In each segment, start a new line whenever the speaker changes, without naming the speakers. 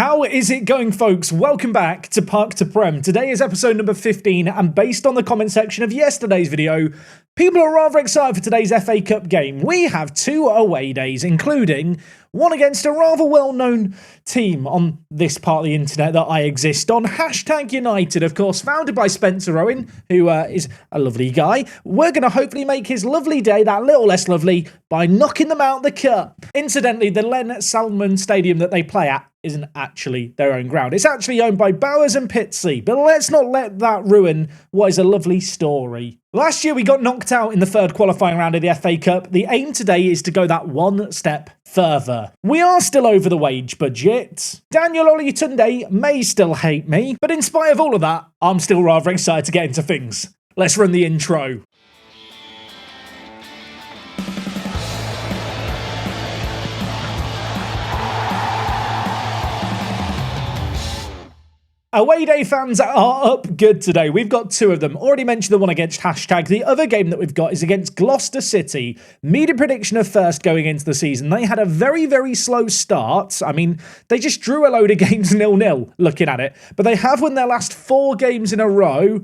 How is it going, folks? Welcome back to Park to Prem. Today is episode number 15, and based on the comment section of yesterday's video, people are rather excited for today's FA Cup game. We have 2 away days, including one against a rather well-known team on this part of the internet that I exist on. #United, of course, founded by Spencer Owen, who is a lovely guy. We're going to hopefully make his lovely day that little less lovely by knocking them out the cup. Incidentally, the Len Salmon Stadium that they play at isn't actually their own ground. It's actually owned by Bowers and Pitsy, but let's not let that ruin what is a lovely story. Last year we got knocked out in the third qualifying round of the FA Cup. The aim today is to go that one step further. We are still over the wage budget. Daniel Olutunde may still hate me, but in spite of all of that, I'm still rather excited to get into things. Let's run the intro. Away day fans are up good today. We've got 2 of them. Already mentioned the one against #. The other game that we've got is against Gloucester City. Media prediction of first going into the season. They had a very, very slow start. I mean, they just drew a load of games 0-0 looking at it. But they have won their last 4 games in a row.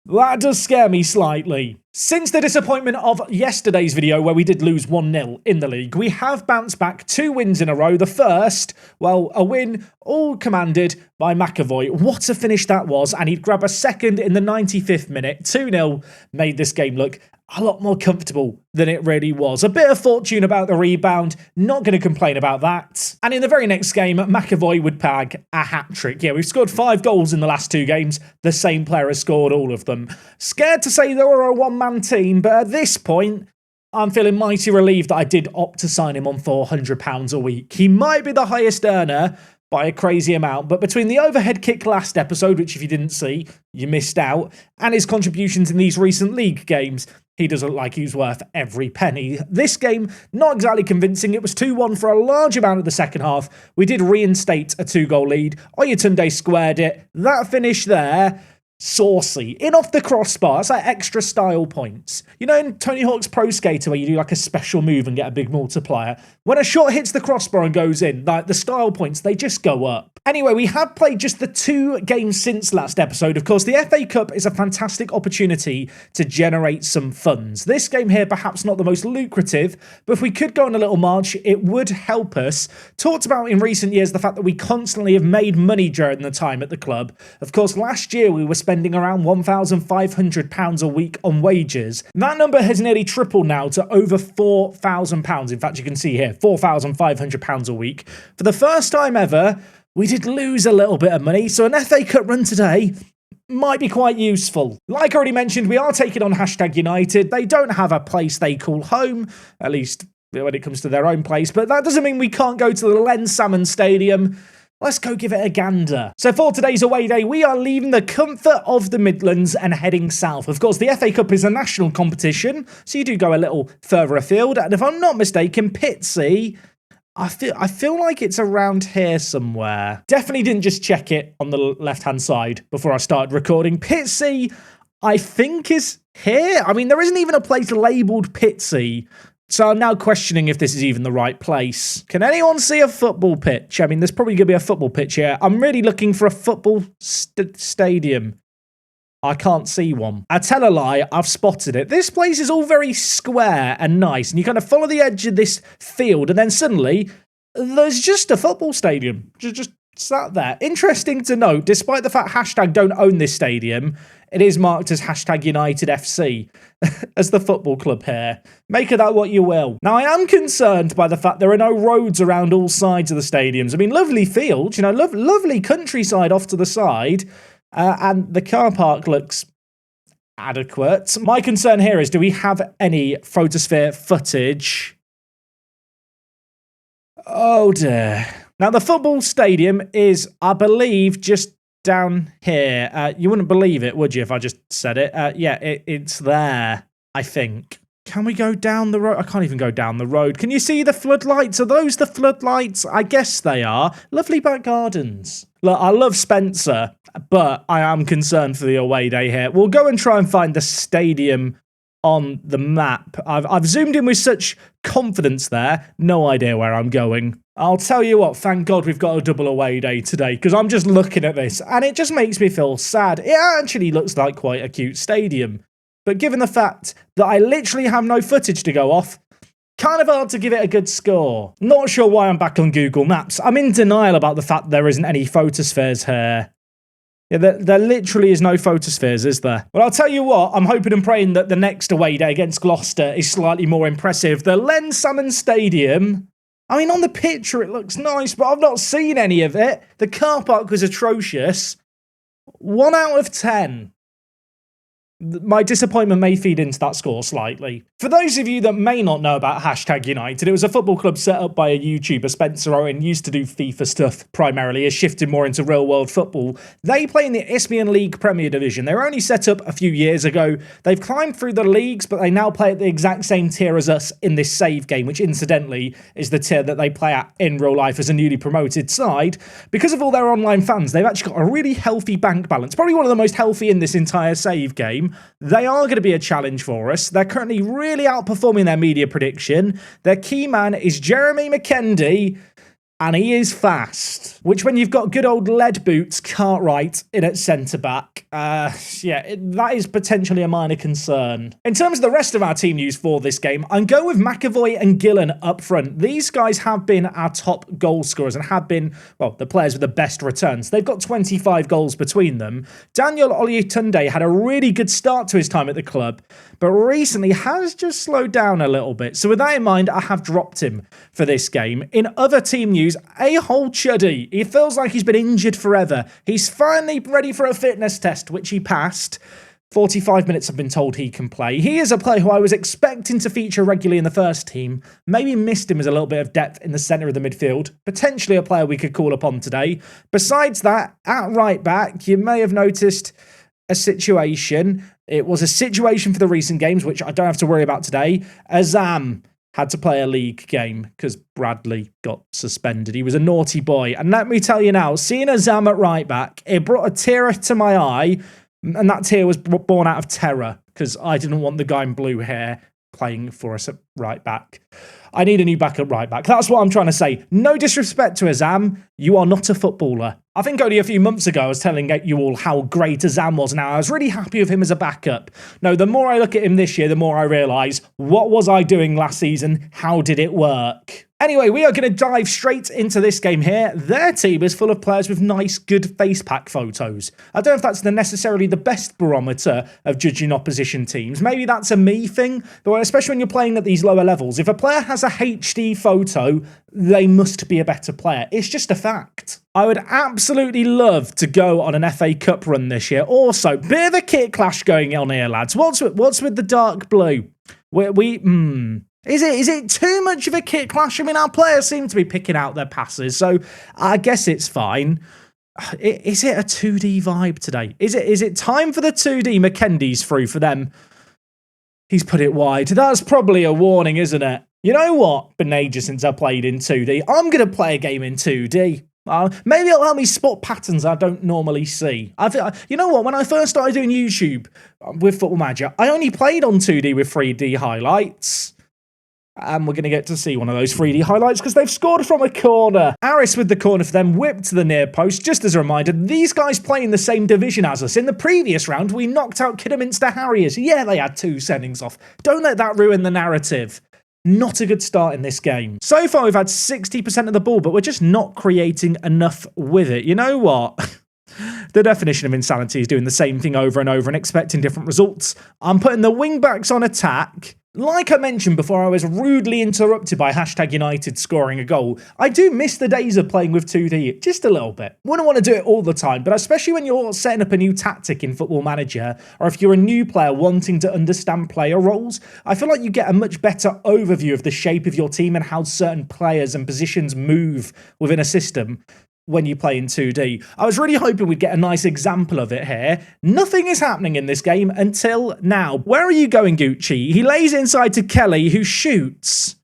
That does scare me slightly. Since the disappointment of yesterday's video where we did lose 1-0 in the league, we have bounced back 2 wins in a row. The first, well, a win all commanded by McAvoy. What a finish that was, and he'd grab a second in the 95th minute. 2-0 made this game look a lot more comfortable than it really was. A bit of fortune about the rebound, not going to complain about that. And in the very next game, McAvoy would bag a hat-trick. Yeah, we've scored 5 goals in the last 2 games. The same player has scored all of them. Scared to say they were a one-man team, but at this point, I'm feeling mighty relieved that I did opt to sign him on £400 a week. He might be the highest earner by a crazy amount, but between the overhead kick last episode, which if you didn't see, you missed out, and his contributions in these recent league games, he does look like he's worth every penny. This game, not exactly convincing. It was 2-1 for a large amount of the second half. We did reinstate a 2-goal lead. Olutunde squared it. That finish there, saucy. In off the crossbar. It's like extra style points. You know in Tony Hawk's Pro Skater where you do like a special move and get a big multiplier? When a shot hits the crossbar and goes in, like the style points, they just go up. Anyway, we have played just the 2 games since last episode. Of course, the FA Cup is a fantastic opportunity to generate some funds. This game here, perhaps not the most lucrative, but if we could go on a little march, it would help us. Talked about in recent years the fact that we constantly have made money during the time at the club. Of course, last year we were spending around £1,500 a week on wages. That number has nearly tripled now to over £4,000. In fact, you can see here, £4,500 a week. For the first time ever, we did lose a little bit of money, so an FA Cup run today might be quite useful. Like I already mentioned, we are taking on #United. They don't have a place they call home, at least when it comes to their own place, but that doesn't mean we can't go to the Len Salmon Stadium. Let's go give it a gander. So for today's away day, we are leaving the comfort of the Midlands and heading south. Of course, the FA Cup is a national competition, so you do go a little further afield, and if I'm not mistaken, Pitsy, I feel like it's around here somewhere. Definitely didn't just check it on the left-hand side before I started recording. Pitsy, I think, is here. I mean, there isn't even a place labelled Pitsy, so I'm now questioning if this is even the right place. Can anyone see a football pitch? I mean, there's probably going to be a football pitch here. I'm really looking for a football stadium. I can't see one. I tell a lie, I've spotted it. This place is all very square and nice, and you kind of follow the edge of this field, and then suddenly, there's just a football stadium. Just sat there. Interesting to note, despite the fact # don't own this stadium, it is marked as #United FC as the football club here. Make of that what you will. Now, I am concerned by the fact there are no roads around all sides of the stadiums. I mean, lovely fields, you know, lovely countryside off to the side, and the car park looks adequate. My concern here is, do we have any photosphere footage? Oh dear. Now, the football stadium is, I believe, just down here. You wouldn't believe it, would you, if I just said it? Yeah, it's there, I think. Can we go down the road? I can't even go down the road. Can you see the floodlights? Are those the floodlights? I guess they are. Lovely back gardens. Look, I love Spencer, but I am concerned for the away day here. We'll go and try and find the stadium on the map. I've zoomed in with such confidence there. No idea where I'm going. I'll tell you what, thank God we've got a double away day today, because I'm just looking at this, and it just makes me feel sad. It actually looks like quite a cute stadium. But given the fact that I literally have no footage to go off, kind of hard to give it a good score. Not sure why I'm back on Google Maps. I'm in denial about the fact there isn't any photospheres here. Yeah, there literally is no photospheres, is there? Well, I'll tell you what, I'm hoping and praying that the next away day against Gloucester is slightly more impressive. The Len Salmon Stadium, I mean, on the picture it looks nice, but I've not seen any of it. The car park was atrocious. 1 out of 10. My disappointment may feed into that score slightly. For those of you that may not know about #United, it was a football club set up by a YouTuber, Spencer Owen, used to do FIFA stuff primarily, has shifted more into real-world football. They play in the Isthmian League Premier Division. They were only set up a few years ago. They've climbed through the leagues, but they now play at the exact same tier as us in this save game, which incidentally is the tier that they play at in real life as a newly promoted side. Because of all their online fans, they've actually got a really healthy bank balance, probably one of the most healthy in this entire save game. They are going to be a challenge for us. They're currently really outperforming their media prediction. Their key man is Jeremy McKendy, and he is fast. Which, when you've got good old lead boots Cartwright in at centre-back, that is potentially a minor concern. In terms of the rest of our team news for this game, I'm going with McAvoy and Gillen up front. These guys have been our top goal scorers and have been, well, the players with the best returns. They've got 25 goals between them. Daniel Olutunde had a really good start to his time at the club, but recently has just slowed down a little bit. So with that in mind, I have dropped him for this game. In other team news, A-Hole Chuddy. He feels like he's been injured forever. He's finally ready for a fitness test, which he passed. 45 minutes I've been told he can play. He is a player who I was expecting to feature regularly in the first team. Maybe missed him as a little bit of depth in the centre of the midfield. Potentially a player we could call upon today. Besides that, at right back, you may have noticed a situation. It was a situation for the recent games, which I don't have to worry about today. Azam had to play a league game because Bradley got suspended. He was a naughty boy. And let me tell you now, seeing Azam at right back, it brought a tear to my eye. And that tear was born out of terror because I didn't want the guy in blue hair playing for us at right back. I need a new back at right back. That's what I'm trying to say. No disrespect to Azam. You are not a footballer. I think only a few months ago I was telling you all how great Azam was. Now, I was really happy with him as a backup. No, the more I look at him this year, the more I realise, what was I doing last season? How did it work? Anyway, we are going to dive straight into this game here. Their team is full of players with nice, good face pack photos. I don't know if that's necessarily the best barometer of judging opposition teams. Maybe that's a me thing, but especially when you're playing at these lower levels, if a player has a HD photo, they must be a better player. It's just a fact. I would absolutely love to go on an FA Cup run this year. Also, bit of a kit clash going on here, lads. What's with the dark blue? Is it too much of a kit clash? I mean, our players seem to be picking out their passes, so I guess it's fine. Is it a 2D vibe today? Is it time for the 2D? McKendy's through for them. He's put it wide. That's probably a warning, isn't it? You know what? Been ages since I played in 2D. I'm going to play a game in 2D. Maybe it'll help me spot patterns I don't normally see. You know what? When I first started doing YouTube with Football Manager, I only played on 2D with 3D highlights. And we're going to get to see one of those 3D highlights because they've scored from a corner. Aris with the corner for them, whipped to the near post. Just as a reminder, these guys play in the same division as us. In the previous round, we knocked out Kidderminster Harriers. Yeah, they had 2 sendings off. Don't let that ruin the narrative. Not a good start in this game. So far, we've had 60% of the ball, but we're just not creating enough with it. You know what? The definition of insanity is doing the same thing over and over and expecting different results. I'm putting the wing-backs on attack. Like I mentioned before, I was rudely interrupted by #United scoring a goal. I do miss the days of playing with 2D, just a little bit. Wouldn't want to do it all the time, but especially when you're setting up a new tactic in Football Manager, or if you're a new player wanting to understand player roles, I feel like you get a much better overview of the shape of your team and how certain players and positions move within a system when you play in 2D. I was really hoping we'd get a nice example of it here. Nothing is happening in this game until now. Where are you going, Gucci? He lays inside to Kelly, who shoots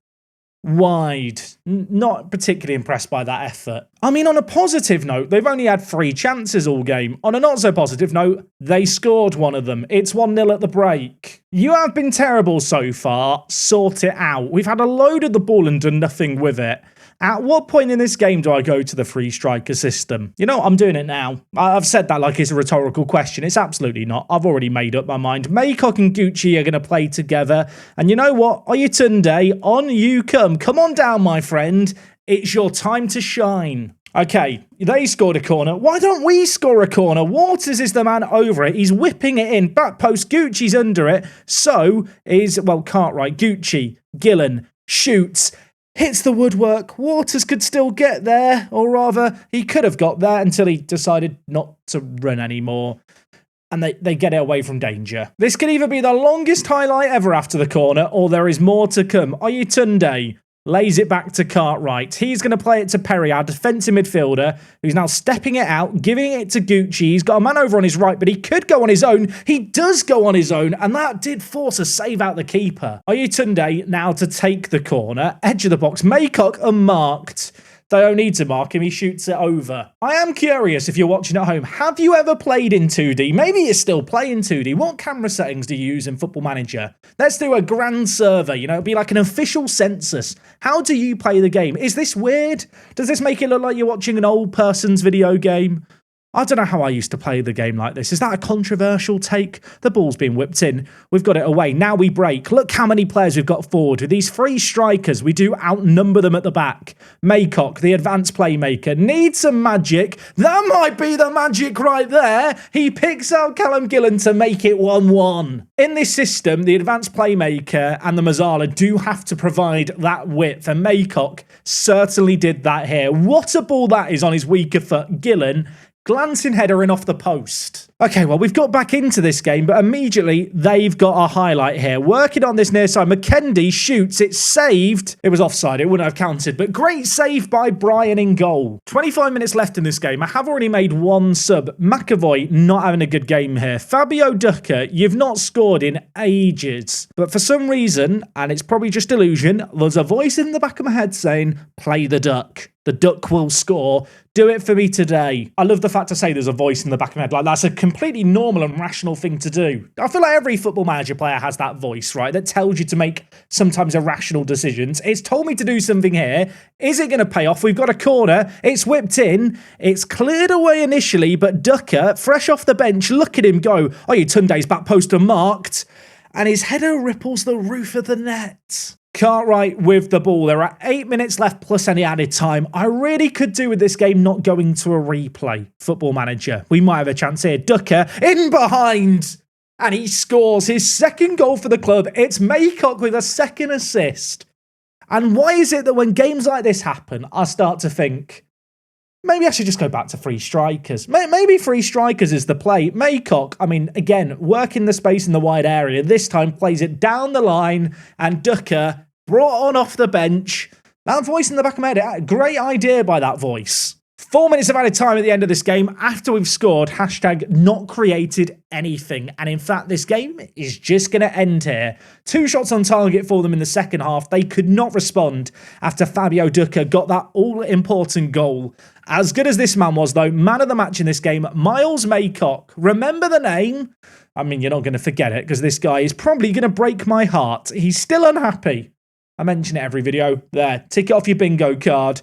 wide. Not particularly impressed by that effort. I mean, on a positive note, they've only had 3 chances all game. On a not so positive note, they scored one of them. It's 1-0 at the break. You have been terrible so far. Sort it out. We've had a load of the ball and done nothing with it. At what point in this game do I go to the free striker system? You know what? I'm doing it now. I've said that like it's a rhetorical question. It's absolutely not. I've already made up my mind. Maycock and Gucci are going to play together. And you know what? Oyetunde, on you come. Come on down, my friend. It's your time to shine. Okay, they scored a corner. Why don't we score a corner? Waters is the man over it. He's whipping it in. Back post, Gucci's under it. So is, well, Cartwright. Gucci, Gillen, shoots, hits the woodwork. Waters could still get there, or rather, he could have got there until he decided not to run anymore. And they get it away from danger. This could either be the longest highlight ever after the corner, or there is more to come. Oyetunde lays it back to Cartwright. He's going to play it to Perry, our defensive midfielder, who's now stepping it out, giving it to Gucci. He's got a man over on his right, but he could go on his own. He does go on his own, and that did force a save out the keeper. Oyetunde now to take the corner. Edge of the box. Maycock unmarked. They don't need to mark him, he shoots it over. I am curious if you're watching at home, have you ever played in 2D? Maybe you still play in 2D. What camera settings do you use in Football Manager? Let's do a grand survey, it'd be like an official census. How do you play the game? Is this weird? Does this make it look like you're watching an old person's video game? I don't know how I used to play the game like this. Is that a controversial take? The ball's been whipped in. We've got it away. Now we break. Look how many players we've got forward. With these three strikers, we do outnumber them at the back. Maycock, the advanced playmaker, needs some magic. That might be the magic right there. He picks out Callum Gillen to make it 1-1. In this system, the advanced playmaker and the Mazzala do have to provide that width, and Maycock certainly did that here. What a ball that is on his weaker foot. Gillen, glancing header in off the post. Okay, well, we've got back into this game, but immediately they've got a highlight here. Working on this near side, McKendy shoots, it's saved. It was offside, it wouldn't have counted, but great save by Brian in goal. 25 minutes left in this game. I have already made one sub. McAvoy not having a good game here. Fabio Ducker, you've not scored in ages. But for some reason, and it's probably just illusion, there's a voice in the back of my head saying, play the duck. The duck will score. Do it for me today. I love the fact to say there's a voice in the back of my head. Like, that's a completely normal and rational thing to do. I feel like every Football Manager player has that voice, right? That tells you to make sometimes irrational decisions. It's told me to do something here. Is it going to pay off? We've got a corner. It's whipped in. It's cleared away initially, but Ducker, fresh off the bench, look at him go. Oyetunde's back post marked, and his header ripples the roof of the net. Cartwright with the ball. There are 8 minutes left plus any added time. I really could do with this game not going to a replay. Football Manager. We might have a chance here. Ducker in behind. And he scores his second goal for the club. It's Maycock with a second assist. And why is it that when games like this happen, I start to think, maybe I should just go back to free strikers. Maybe free strikers is the play. Maycock, I mean, again, working the space in the wide area. This time plays it down the line. And Ducker brought on off the bench. That voice in the back of my head, great idea by that voice. 4 minutes of added time at the end of this game. After we've scored, hashtag not created anything. And in fact, this game is just going to end here. 2 shots on target for them in the second half. They could not respond after Fabio Ducker got that all-important goal. As good as this man was, though, man of the match in this game, Miles Maycock. Remember the name? I mean, you're not going to forget it because this guy is probably going to break my heart. He's still unhappy. I mention it every video. There, tick it off your bingo card.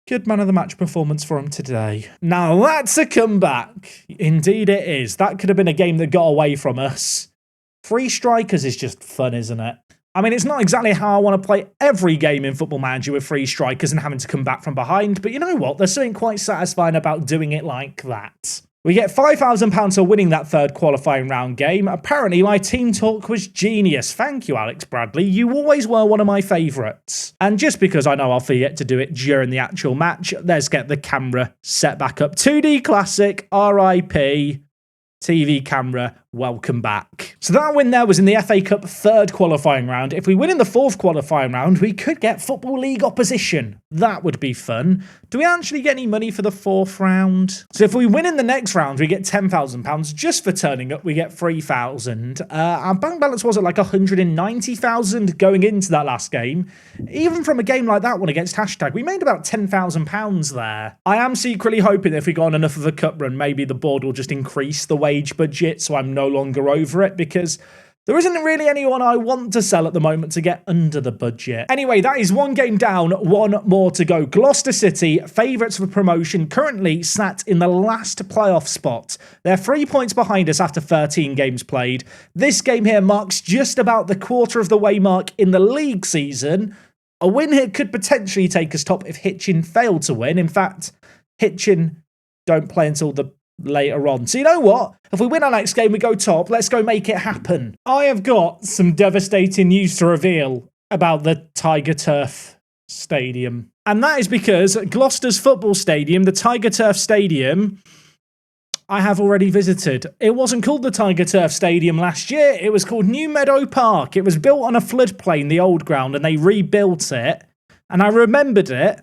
Good man of the match performance for him today. Now that's a comeback. Indeed it is. That could have been a game that got away from us. Free strikers is just fun, isn't it? I mean, it's not exactly how I want to play every game in Football Manager with free strikers and having to come back from behind, but you know what? There's something quite satisfying about doing it like that. We get £5,000 for winning that third qualifying round game. Apparently, my team talk was genius. Thank you, Alex Bradley. You always were one of my favourites. And just because I know I'll forget to do it during the actual match, let's get the camera set back up. 2D Classic, RIP, TV camera, welcome back. So that win there was in the FA Cup third qualifying round. If we win in the fourth qualifying round, we could get Football League opposition. That would be fun. Do we actually get any money for the fourth round? So if we win in the next round, we get £10,000. Just for turning up, we get £3,000. Our bank balance was at like 190,000 going into that last game. Even from a game like that one against hashtag, we made about £10,000 there. I am secretly hoping that if we go on enough of a cup run, maybe the board will just increase the wage budget so I'm no longer over it, because There isn't really anyone I want to sell at the moment to get under the budget. Anyway, that is one game down, one more to go. Gloucester City, favourites for promotion, currently sat in the last playoff spot. They're 3 points behind us after 13 games played. This game here marks just about the quarter of the way mark in the league season. A win here could potentially take us top if Hitchin failed to win. In fact, Hitchin don't play until the later on. So you know what? If we win our next game, we go top. Let's go make it happen. I have got some devastating news to reveal about the Tiger Turf Stadium. And that is because Gloucester's football stadium, the Tiger Turf Stadium, I have already visited. It wasn't called the Tiger Turf Stadium last year. It was called New Meadow Park. It was built on a floodplain, the old ground, and they rebuilt it. And I remembered it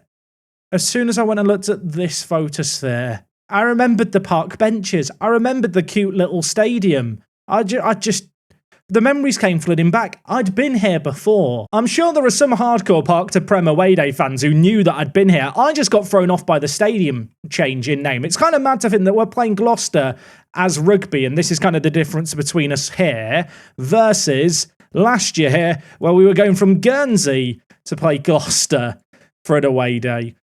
as soon as I went and looked at this photosphere. I remembered the park benches. I remembered the cute little stadium. The memories came flooding back. I'd been here before. I'm sure there are some hardcore Park to Prem away day fans who knew that I'd been here. I just got thrown off by the stadium change in name. It's kind of mad to think that we're playing Gloucester as rugby, and this is kind of the difference between us here versus last year where we were going from Guernsey to play Gloucester for an away day.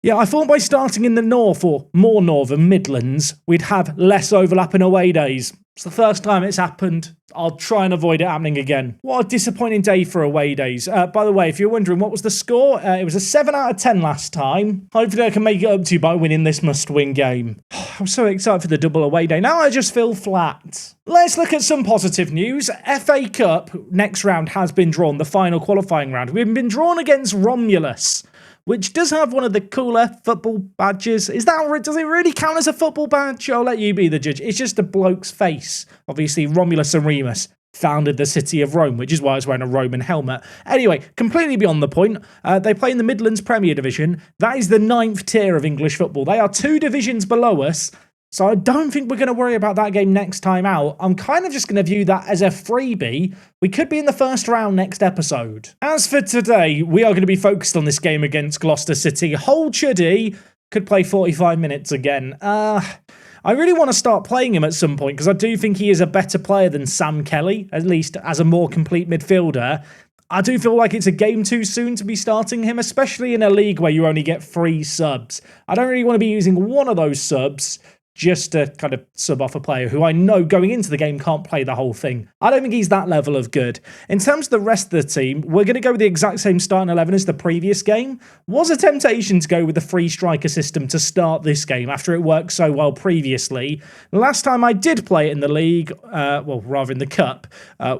Yeah, I thought by starting in the north, or more northern Midlands, we'd have less overlap in away days. It's the first time it's happened. I'll try and avoid it happening again. What a disappointing day for away days. By the way, if you're wondering, what was the score? It was a 7 out of 10 last time. Hopefully I can make it up to you by winning this must-win game. I'm so excited for the double away day. Now I just feel flat. Let's look at some positive news. FA Cup next round has been drawn, the final qualifying round. We've been drawn against Romulus, which does have one of the cooler football badges. Does it really count as a football badge? I'll let you be the judge. It's just a bloke's face. Obviously, Romulus and Remus founded the city of Rome, which is why it's wearing a Roman helmet. Anyway, completely beyond the point. They play in the Midlands Premier Division. That is the 9th tier of English football. They are 2 divisions below us. So I don't think we're going to worry about that game next time out. I'm kind of just going to view that as a freebie. We could be in the first round next episode. As for today, we are going to be focused on this game against Gloucester City. Whole Chuddy could play 45 minutes again. I really want to start playing him at some point because I do think he is a better player than Sam Kelly, at least as a more complete midfielder. I do feel like it's a game too soon to be starting him, especially in a league where you only get 3 subs. I don't really want to be using one of those subs just to kind of sub off a player who I know going into the game can't play the whole thing. I don't think he's that level of good. In terms of the rest of the team, we're going to go with the exact same starting 11 as the previous game. Was a temptation to go with the free striker system to start this game after it worked so well previously. Last time I did play it in the league, well, rather in the cup,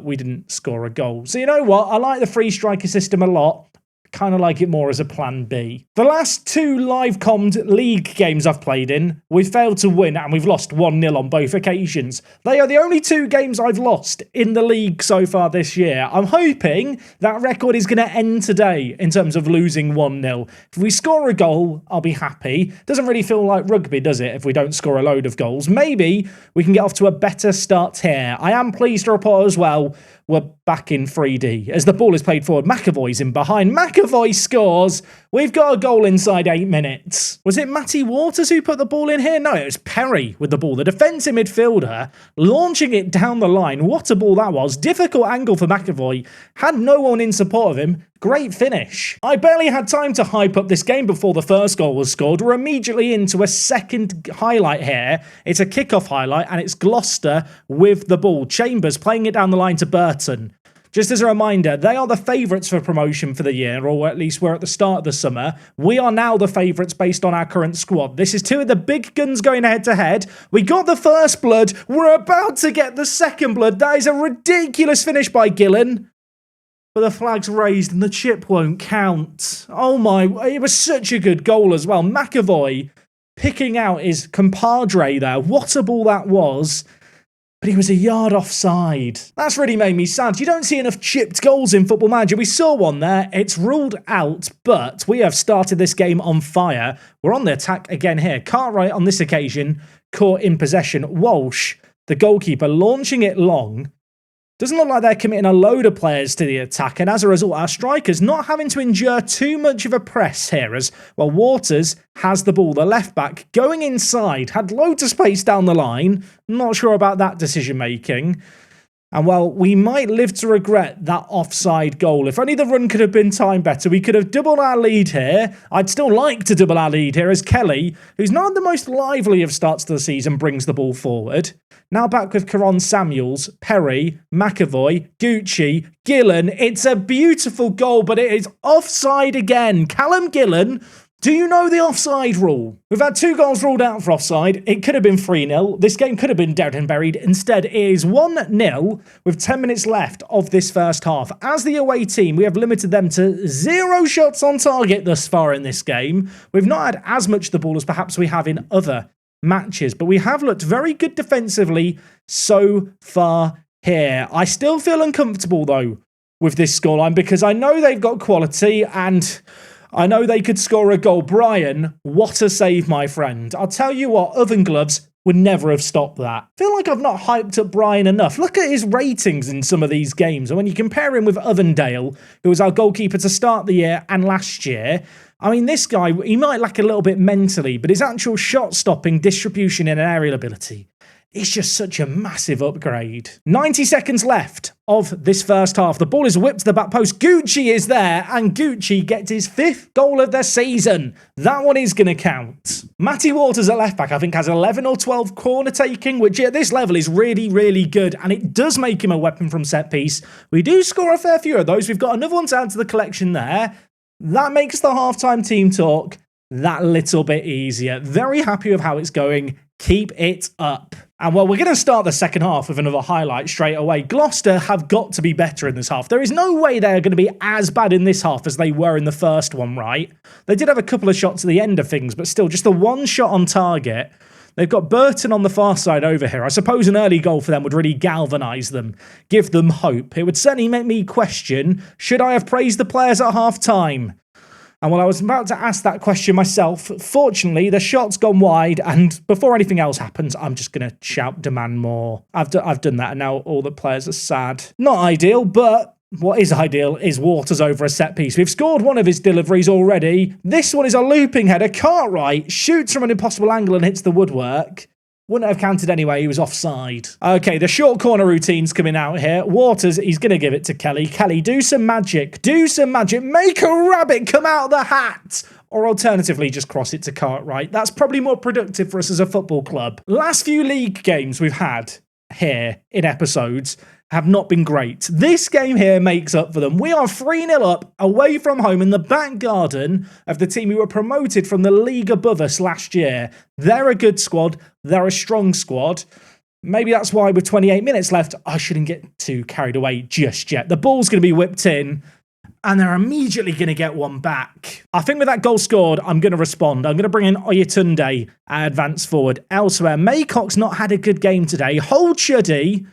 we didn't score a goal. So you know what? I like the free striker system a lot. Kind of like it more as a plan B. The last 2 live-commed league games I've played in, we've failed to win and we've lost 1-0 on both occasions. They are the only 2 games I've lost in the league so far this year. I'm hoping that record is going to end today in terms of losing 1-0. If we score a goal, I'll be happy. Doesn't really feel like rugby, does it, if we don't score a load of goals? Maybe we can get off to a better start here. I am pleased to report as well, we're back in 3D. As the ball is played forward, McAvoy's in behind. McAvoy scores. We've got a goal inside 8 minutes. Was it Matty Waters who put the ball in here? No, it was Perry with the ball. The defensive midfielder launching it down the line. What a ball that was. Difficult angle for McAvoy. Had no one in support of him. Great finish. I barely had time to hype up this game before the first goal was scored. We're immediately into a second highlight here. It's a kickoff highlight and it's Gloucester with the ball. Chambers playing it down the line to Burton. Just as a reminder, they are the favourites for promotion for the year, or at least we're at the start of the summer. We are now the favourites based on our current squad. This is 2 of the big guns going head-to-head. We got the first blood. We're about to get the second blood. That is a ridiculous finish by Gillen. But the flag's raised and the chip won't count. Oh my, it was such a good goal as well. McAvoy picking out his compadre there. What a ball that was. But he was a yard offside. That's really made me sad. You don't see enough chipped goals in Football Manager. We saw one there. It's ruled out, but we have started this game on fire. We're on the attack again here. Cartwright on this occasion caught in possession. Walsh, the goalkeeper, launching it long. Doesn't look like they're committing a load of players to the attack, and as a result, our strikers not having to endure too much of a press here as, well, Waters has the ball, the left-back, going inside, had loads of space down the line. Not sure about that decision-making. And well, we might live to regret that offside goal. If only the run could have been timed better, we could have doubled our lead here. I'd still like to double our lead here as Kelly, who's not the most lively of starts to the season, brings the ball forward. Now back with Caron Samuels, Perry, McAvoy, Gucci, Gillen. It's a beautiful goal, but it is offside again. Callum Gillen, do you know the offside rule? We've had 2 goals ruled out for offside. It could have been 3-0. This game could have been dead and buried. Instead, it is 1-0 with 10 minutes left of this first half. As the away team, we have limited them to 0 shots on target thus far in this game. We've not had as much the ball as perhaps we have in other matches, but we have looked very good defensively so far here. I still feel uncomfortable, though, with this scoreline because I know they've got quality and I know they could score a goal. Brian, what a save, my friend. I'll tell you what, Oven Gloves would never have stopped that. I feel like I've not hyped up Brian enough. Look at his ratings in some of these games. And when you compare him with Ovendale, who was our goalkeeper to start the year and last year, I mean, this guy, he might lack a little bit mentally, but his actual shot stopping, distribution and aerial ability, it's just such a massive upgrade. 90 seconds left of this first half. The ball is whipped to the back post. Gucci is there, and Gucci gets his 5th goal of the season. That one is going to count. Matty Waters at left back, I think, has 11 or 12 corner taking, which at this level is really, really good, and it does make him a weapon from set piece. We do score a fair few of those. We've got another one to add to the collection there. That makes the halftime team talk that little bit easier. Very happy with how it's going. Keep it up. And well, we're going to start the second half with another highlight straight away. Gloucester have got to be better in this half. There is no way they are going to be as bad in this half as they were in the first one, right? They did have a couple of shots at the end of things, but still just the one shot on target. They've got Burton on the far side over here. I suppose an early goal for them would really galvanise them, give them hope. It would certainly make me question, should I have praised the players at half-time? And while I was about to ask that question myself, fortunately, the shot's gone wide, and before anything else happens, I'm just going to shout, demand more. I've done that, and now all the players are sad. Not ideal, but what is ideal is Waters over a set piece. We've scored one of his deliveries already. This one is a looping header. Cartwright shoots from an impossible angle and hits the woodwork. Wouldn't have counted anyway, he was offside. Okay, the short corner routine's coming out here. Waters, he's going to give it to Kelly. Kelly, do some magic. Do some magic. Make a rabbit come out of the hat. Or alternatively, just cross it to Cartwright. That's probably more productive for us as a football club. Last few league games we've had here in episodes have not been great. This game here makes up for them. We are 3-0 up away from home in the back garden of the team who were promoted from the league above us last year. They're a good squad. They're a strong squad. Maybe that's why with 28 minutes left, I shouldn't get too carried away just yet. The ball's going to be whipped in, and they're immediately going to get one back. I think with that goal scored, I'm going to respond. I'm going to bring in Oyetunde at advance forward. Elsewhere, Maycock's not had a good game today. Hold Chuddy.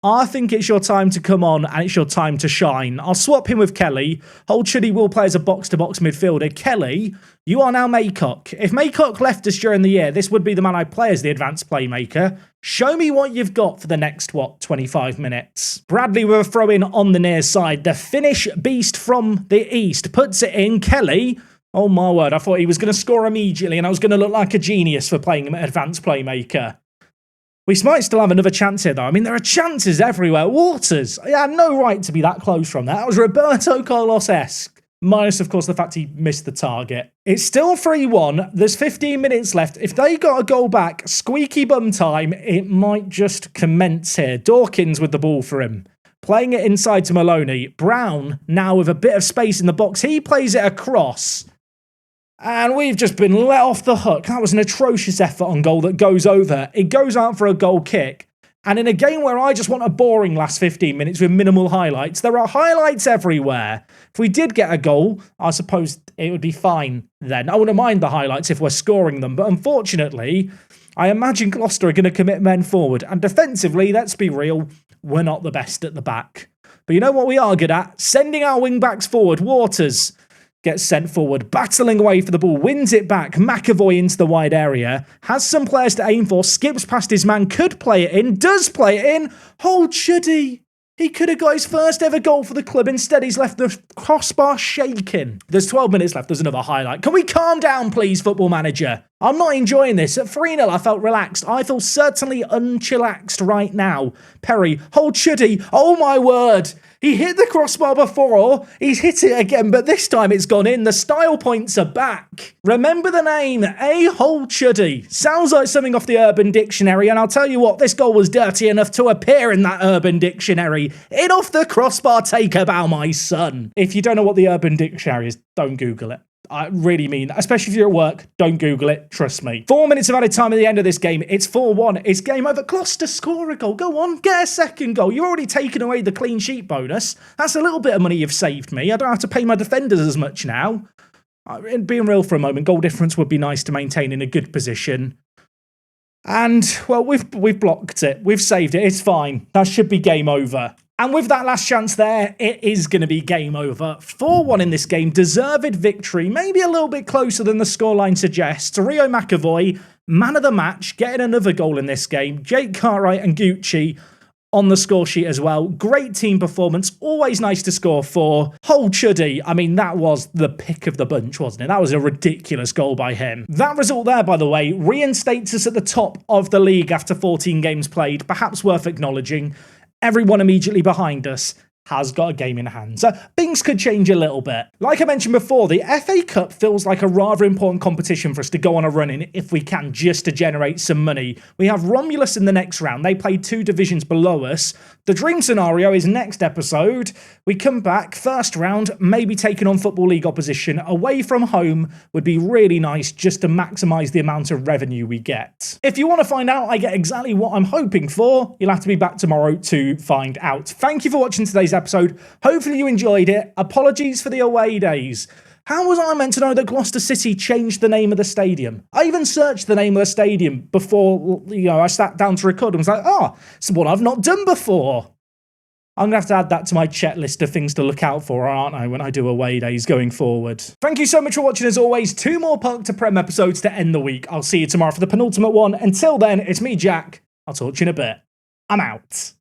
I think it's your time to come on and it's your time to shine. I'll swap him with Kelly. Hold Chuddy will play as a box-to-box midfielder. Kelly, you are now Maycock. If Maycock left us during the year, this would be the man I'd play as the advanced playmaker. Show me what you've got for the next, 25 minutes. Bradley with a throw-in on the near side. The Finnish beast from the east puts it in. Kelly, oh my word, I thought he was going to score immediately and I was going to look like a genius for playing him at advanced playmaker. We might still have another chance here, though. I mean, there are chances everywhere. Waters, he had no right to be that close from that. That was Roberto Carlos-esque. Minus, of course, the fact he missed the target. It's still 3-1. There's 15 minutes left. If they got a goal back, squeaky bum time, it might just commence here. Dawkins with the ball for him. Playing it inside to Maloney. Brown, now with a bit of space in the box. He plays it across. And we've just been let off the hook. That was an atrocious effort on goal that goes over. It goes out for a goal kick. And in a game where I just want a boring last 15 minutes with minimal highlights, there are highlights everywhere. If we did get a goal, I suppose it would be fine then. I wouldn't mind the highlights if we're scoring them. But unfortunately, I imagine Gloucester are going to commit men forward. And defensively, let's be real, we're not the best at the back. But you know what we are good at? Sending our wing-backs forward. Waters gets sent forward, battling away for the ball, wins it back. McAvoy into the wide area, has some players to aim for, skips past his man, could play it in, does play it in. Hold Chuddy. He could have got his first ever goal for the club. Instead, he's left the crossbar shaking. There's 12 minutes left. There's another highlight. Can we calm down, please, Football Manager? I'm not enjoying this. At 3-0, I felt relaxed. I feel certainly unchillaxed right now. Perry, hold Chuddy. Oh, my word. He hit the crossbar before. He's hit it again, but this time it's gone in. The style points are back. Remember the name, Hold Chuddy. Sounds like something off the Urban Dictionary, and I'll tell you what, this goal was dirty enough to appear in that Urban Dictionary. In off the crossbar take about my son. If you don't know what the Urban Dictionary is, don't Google it. I really mean, especially if you're at work, don't Google it, trust me. 4 minutes of added time at the end of this game. It's 4-1. It's game over. Gloucester score a goal. Go on, get a second goal. You're already taking away the clean sheet bonus. That's a little bit of money you've saved me. I don't have to pay my defenders as much now. Being real for a moment, goal difference would be nice to maintain in a good position. And, well, we've blocked it. We've saved it. It's fine. That should be game over. And with that last chance there, it is going to be game over. 4-1 in this game. Deserved victory. Maybe a little bit closer than the scoreline suggests. Rio McAvoy, man of the match, getting another goal in this game. Jake Cartwright and Gucci on the score sheet as well. Great team performance. Always nice to score for. Hold Chuddy. I mean, that was the pick of the bunch, wasn't it? That was a ridiculous goal by him. That result there, by the way, reinstates us at the top of the league after 14 games played. Perhaps worth acknowledging. Everyone immediately behind us has got a game in hand. So things could change a little bit. Like I mentioned before, the FA Cup feels like a rather important competition for us to go on a run in if we can, just to generate some money. We have Romulus in the next round. They play 2 divisions below us. The dream scenario is next episode. We come back, first round, maybe taking on Football League opposition. Away from home would be really nice just to maximise the amount of revenue we get. If you want to find out I get exactly what I'm hoping for, you'll have to be back tomorrow to find out. Thank you for watching today's episode. Hopefully you enjoyed it. Apologies for the away days. How was I meant to know that Gloucester City changed the name of the stadium? I even searched the name of the stadium before, I sat down to record and was like, oh, it's what I've not done before. I'm going to have to add that to my checklist of things to look out for, aren't I, when I do away days going forward. Thank you so much for watching as always. 2 more Park to Prem episodes to end the week. I'll see you tomorrow for the penultimate one. Until then, it's me, Jack. I'll talk to you in a bit. I'm out.